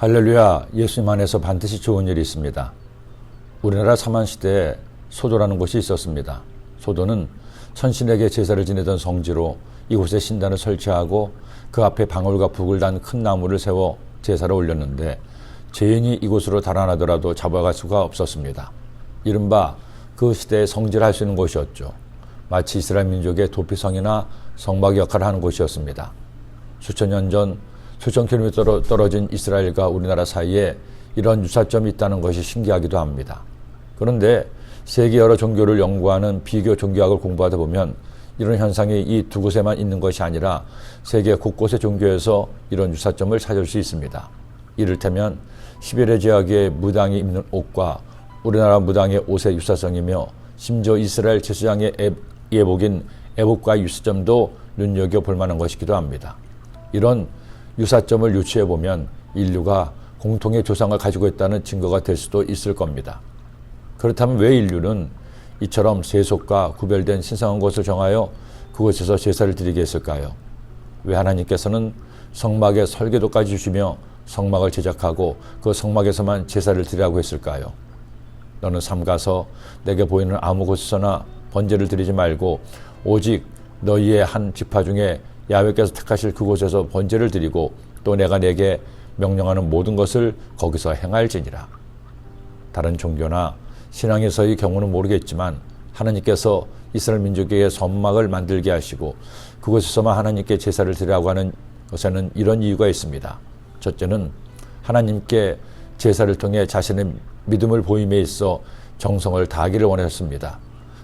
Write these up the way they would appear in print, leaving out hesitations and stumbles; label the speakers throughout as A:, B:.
A: 할렐루야, 예수님 안에서 반드시 좋은 일이 있습니다. 우리나라 삼한시대에 소도라는 곳이 있었습니다. 소도는 천신에게 제사를 지내던 성지로 이곳에 신단을 설치하고 그 앞에 방울과 북을 단 큰 나무를 세워 제사를 올렸는데 죄인이 이곳으로 달아나더라도 잡아갈 수가 없었습니다. 이른바 그 시대에 성지를 할 수 있는 곳이었죠. 마치 이스라엘 민족의 도피성이나 성막 역할을 하는 곳이었습니다. 수천 년 전 수천 킬로미터로 떨어진 이스라엘과 우리나라 사이에 이런 유사점이 있다는 것이 신기하기도 합니다. 그런데 세계 여러 종교를 연구하는 비교 종교학을 공부하다 보면 이런 현상이 이 두 곳에만 있는 것이 아니라 세계 곳곳의 종교에서 이런 유사점을 찾을 수 있습니다. 이를테면 시베리아 지역의 무당이 입는 옷과 우리나라 무당의 옷의 유사성이며 심지어 이스라엘 제사장의 예복인 에봇과의 유사점도 눈여겨볼 만한 것이기도 합니다. 이런 유사점을 유추해보면 인류가 공통의 조상을 가지고 있다는 증거가 될 수도 있을 겁니다. 그렇다면 왜 인류는 이처럼 세속과 구별된 신성한 곳을 정하여 그곳에서 제사를 드리게 했을까요? 왜 하나님께서는 성막에 설계도까지 주시며 성막을 제작하고 그 성막에서만 제사를 드리라고 했을까요? 너는 삼가서 내게 보이는 아무 곳에서나 번제를 드리지 말고 오직 너희의 한 지파 중에 야훼께서 택하실 그곳에서 번제를 드리고 또 내가 내게 명령하는 모든 것을 거기서 행할지니라. 다른 종교나 신앙에서의 경우는 모르겠지만 하나님께서 이스라엘 민족에게 성막을 만들게 하시고 그곳에서만 하나님께 제사를 드리라고 하는 것에는 이런 이유가 있습니다. 첫째는 하나님께 제사를 통해 자신의 믿음을 보임에 있어 정성을 다하기를 원하셨습니다.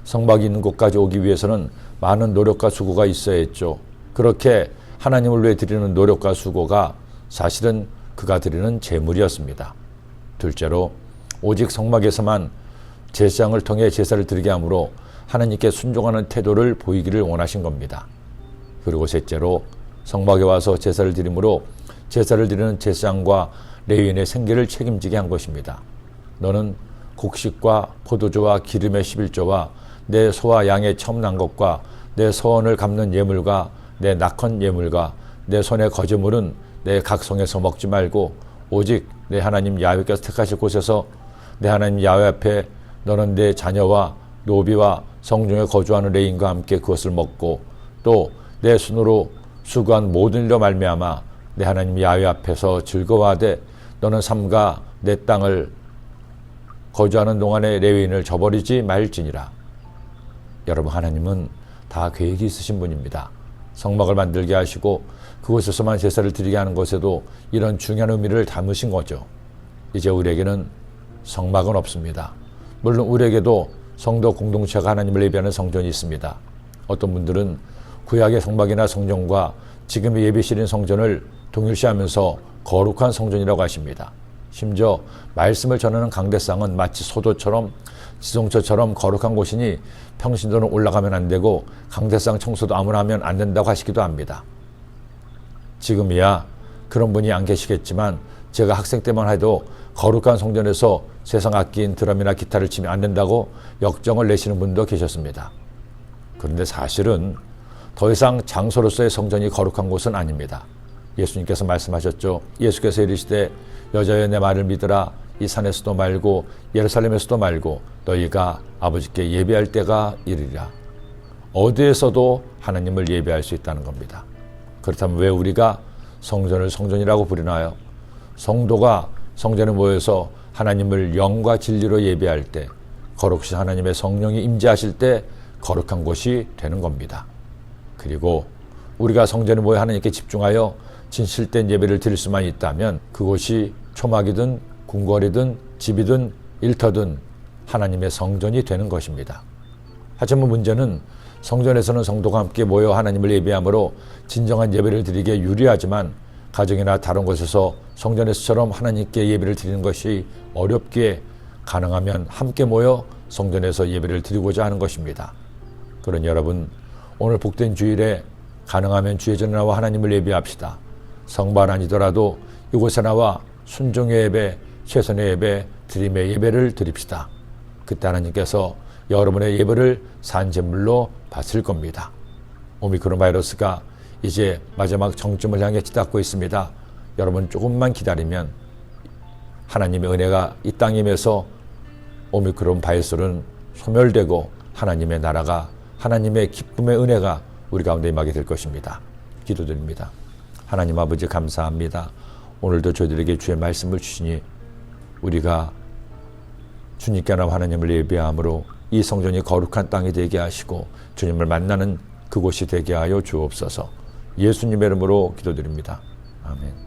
A: 성막이 있는 곳까지 오기 위해서는 많은 노력과 수고가 있어야 했죠. 그렇게 하나님을 위해 드리는 노력과 수고가 사실은 그가 드리는 제물이었습니다. 둘째로 오직 성막에서만 제사장을 통해 제사를 드리게 하므로 하나님께 순종하는 태도를 보이기를 원하신 겁니다. 그리고 셋째로 성막에 와서 제사를 드림으로 제사를 드리는 제사장과 레위인의 생계를 책임지게 한 것입니다. 너는 곡식과 포도주와 기름의 11조와 내 소와 양의 처음 난 것과 내 서원을 갚는 예물과 내 낙헌 예물과 내 손의 거제물은 내 각성에서 먹지 말고 오직 내 하나님 야훼께서 택하실 곳에서 내 하나님 야훼 앞에 너는 내 자녀와 노비와 성중에 거주하는 레인과 함께 그것을 먹고 또 내 손으로 수고한 모든 일로 말미암아 내 하나님 야훼 앞에서 즐거워하되 너는 삼가 내 땅을 거주하는 동안에 레위인을 저버리지 말지니라. 여러분, 하나님은 다 계획이 있으신 분입니다. 성막을 만들게 하시고 그곳에서만 제사를 드리게 하는 것에도 이런 중요한 의미를 담으신 거죠. 이제 우리에게는 성막은 없습니다. 물론 우리에게도 성도 공동체가 하나님을 예배하는 성전이 있습니다. 어떤 분들은 구약의 성막이나 성전과 지금의 예배실인 성전을 동일시하면서 거룩한 성전이라고 하십니다. 심지어 말씀을 전하는 강대상은 마치 소도처럼 지성소처럼 거룩한 곳이니 평신도는 올라가면 안 되고 강대상 청소도 아무나 하면 안 된다고 하시기도 합니다. 지금이야 그런 분이 안 계시겠지만 제가 학생 때만 해도 거룩한 성전에서 세상 악기인 드럼이나 기타를 치면 안 된다고 역정을 내시는 분도 계셨습니다. 그런데 사실은 더 이상 장소로서의 성전이 거룩한 곳은 아닙니다. 예수님께서 말씀하셨죠. 예수께서 이르시되 여자여 내 말을 믿으라. 이 산에서도 말고 예루살렘에서도 말고 너희가 아버지께 예배할 때가 이르리라. 어디에서도 하나님을 예배할 수 있다는 겁니다. 그렇다면 왜 우리가 성전을 성전이라고 부르나요? 성도가 성전에 모여서 하나님을 영과 진리로 예배할 때, 거룩신 하나님의 성령이 임재하실 때 거룩한 곳이 되는 겁니다. 그리고 우리가 성전에 모여 하나님께 집중하여 진실된 예배를 드릴 수만 있다면 그곳이 초막이든 궁궐이든 집이든 일터든 하나님의 성전이 되는 것입니다. 하지만 문제는 성전에서는 성도가 함께 모여 하나님을 예배함으로 진정한 예배를 드리기에 유리하지만 가정이나 다른 곳에서 성전에서처럼 하나님께 예배를 드리는 것이 어렵기에 가능하면 함께 모여 성전에서 예배를 드리고자 하는 것입니다. 그러니 여러분, 오늘 복된 주일에 가능하면 주의 전에 나와 하나님을 예배합시다. 성반 아니더라도 이곳에 나와 순종의 예배, 최선의 예배, 드림의 예배를 드립시다. 그때 하나님께서 여러분의 예배를 산제물로 바칠 겁니다. 오미크론 바이러스가 이제 마지막 정점을 향해 치닫고 있습니다. 여러분 조금만 기다리면 하나님의 은혜가 이 땅에 임해서 오미크론 바이러스는 소멸되고 하나님의 나라가, 하나님의 기쁨의 은혜가 우리 가운데 임하게 될 것입니다. 기도드립니다. 하나님 아버지 감사합니다. 오늘도 저희들에게 주의 말씀을 주시니 우리가 주님께 하나님을 예배함으로 이 성전이 거룩한 땅이 되게 하시고 주님을 만나는 그곳이 되게 하여 주옵소서. 예수님의 이름으로 기도드립니다. 아멘.